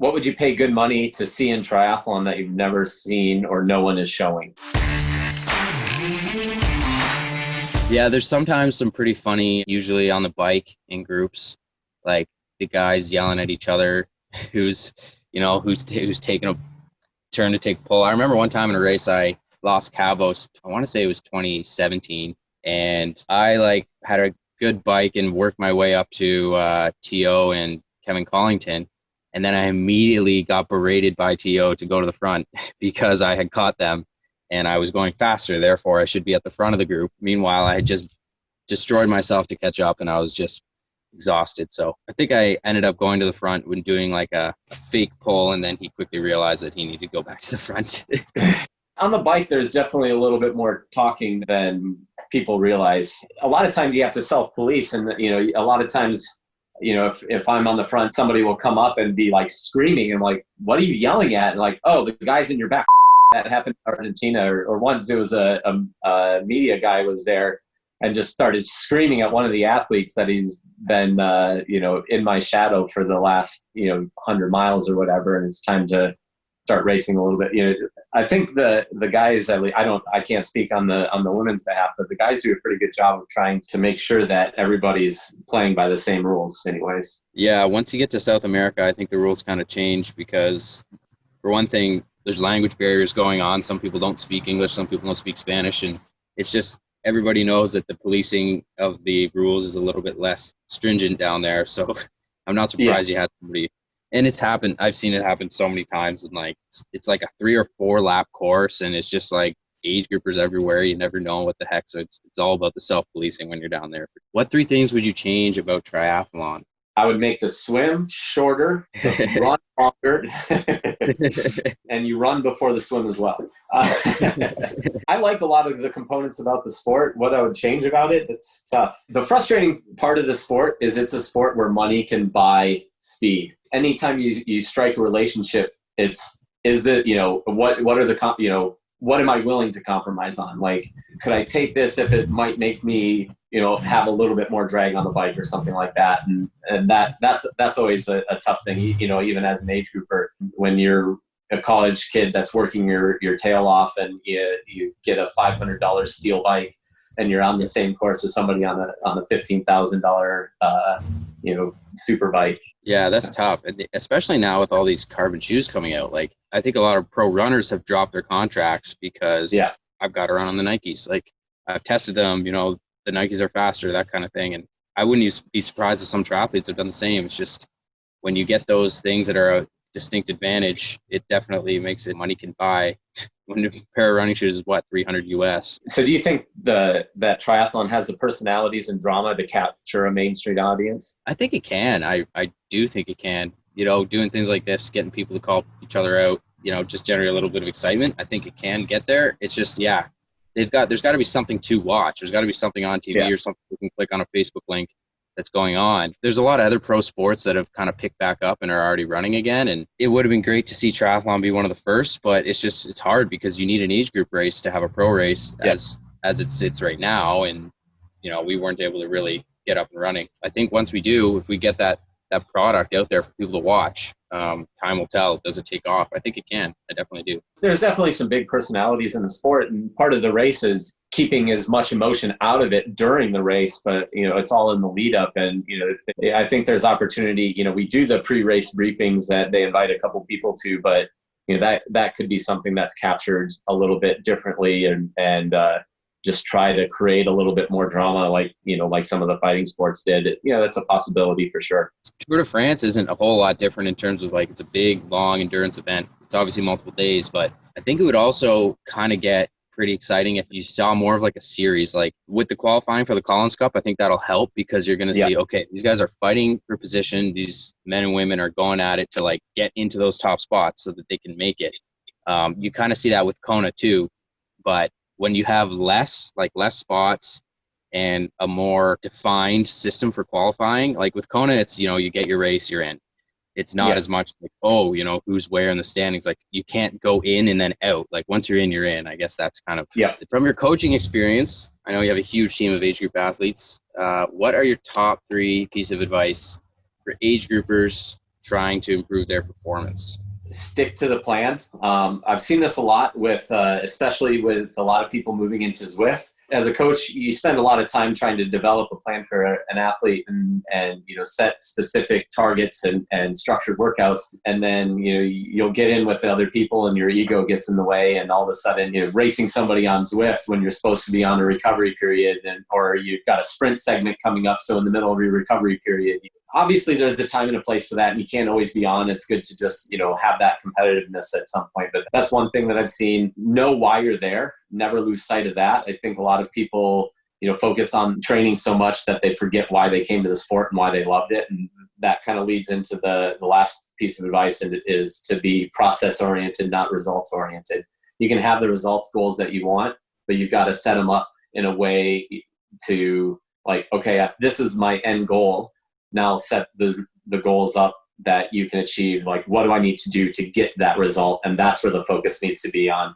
What would you pay good money to see in triathlon that you've never seen or no one is showing? Yeah, there's sometimes some pretty funny, usually on the bike in groups, like the guys yelling at each other, who's, who's taking a turn to take pull. I remember one time in a race, I lost Cabos. I want to say it was 2017, and I had a good bike and worked my way up to TO and Kevin Collington, and then I immediately got berated by TO to go to the front because I had caught them. And I was going faster, therefore I should be at the front of the group. Meanwhile, I had just destroyed myself to catch up, and I was just exhausted. So I think I ended up going to the front when doing like a fake pull, and then he quickly realized that he needed to go back to the front. On the bike, there's definitely a little bit more talking than people realize. A lot of times you have to self-police, and a lot of times, if I'm on the front, somebody will come up and be like screaming, and like, what are you yelling at? And like, oh, the guy's in your back. That happened in Argentina, or once it was a media guy was there and just started screaming at one of the athletes that he's been, in my shadow for the last, 100 miles or whatever. And it's time to start racing a little bit. I think the guys, I can't speak on the women's behalf, but the guys do a pretty good job of trying to make sure that everybody's playing by the same rules anyways. Yeah. Once you get to South America, I think the rules kind of change because, for one thing, there's language barriers going on. Some people don't speak English, some people don't speak Spanish, and it's just everybody knows that the policing of the rules is a little bit less stringent down there. So I'm not surprised you had somebody. And it's happened. I've seen it happen so many times, and it's like a 3 or 4 lap course, and it's just like age groupers everywhere. You never know what the heck. So it's all about the self-policing when you're down there. What 3 things would you change about triathlon? I would make the swim shorter, the run longer, and you run before the swim as well. I like a lot of the components about the sport. What I would change about it, it's tough. The frustrating part of the sport is it's a sport where money can buy speed. Anytime you strike a relationship, what are the, what am I willing to compromise on? Like, could I take this if it might make me, have a little bit more drag on the bike or something like that? And that's always a tough thing, even as an age grouper, when you're a college kid that's working your tail off and you get a $500 steel bike and you're on the same course as somebody on a $15,000, super bike. Yeah, that's tough. And especially now with all these carbon shoes coming out. Like, I think a lot of pro runners have dropped their contracts because I've got to run on the Nikes. Like, I've tested them, the Nikes are faster, that kind of thing. And I wouldn't be surprised if some triathletes have done the same. It's just when you get those things that are a distinct advantage, it definitely makes it money can buy. When a pair of running shoes is what, $300 US. So do you think that triathlon has the personalities and drama to capture a Main Street audience? I think it can. I do think it can. Doing things like this, getting people to call each other out, just generate a little bit of excitement. I think it can get there. It's just, there's got to be something to watch. There's got to be something on TV or something you can click on a Facebook link that's going on. There's a lot of other pro sports that have kind of picked back up and are already running again. And it would have been great to see triathlon be one of the first, but it's hard because you need an age group race to have a pro race as it sits right now. And, we weren't able to really get up and running. I think once we do, if we get that product out there for people to watch, time will tell. Does it take off? I think it can. I definitely do. There's definitely some big personalities in the sport, and part of the race is keeping as much emotion out of it during the race, but it's all in the lead up. And I think there's opportunity. We do the pre-race briefings that they invite a couple people to, but that could be something that's captured a little bit differently and just try to create a little bit more drama like some of the fighting sports did. That's a possibility for sure. Tour de France isn't a whole lot different in terms of it's a big, long endurance event. It's obviously multiple days, but I think it would also kind of get pretty exciting if you saw more of a series. Like with the qualifying for the Collins Cup, I think that'll help because you're going to see, okay, these guys are fighting for position. These men and women are going at it to get into those top spots so that they can make it. You kind of see that with Kona too, but when you have less spots and a more defined system for qualifying, like with Kona, it's, you get your race, you're in. It's not as much who's where in the standings. Like, you can't go in and then out. Like, once you're in, you're in. I guess that's kind of from your coaching experience. I know you have a huge team of age group athletes. What are your top 3 pieces of advice for age groupers trying to improve their performance? Stick to the plan. I've seen this a lot with, especially with a lot of people moving into Zwift. As a coach, you spend a lot of time trying to develop a plan for an athlete and set specific targets and structured workouts. And then, you'll get in with other people and your ego gets in the way. And all of a sudden, racing somebody on Zwift when you're supposed to be on a recovery period, or you've got a sprint segment coming up. So in the middle of your recovery period, obviously there's a time and a place for that, and you can't always be on. It's good to just, have that competitiveness at some point. But that's one thing that I've seen. Know why you're there. Never lose sight of that. I think a lot of people, focus on training so much that they forget why they came to the sport and why they loved it. And that kind of leads into the last piece of advice, and it is to be process oriented, not results oriented. You can have the results goals that you want, but you've got to set them up in a way to okay, this is my end goal. Now set the goals up that you can achieve. What do I need to do to get that result? And that's where the focus needs to be on.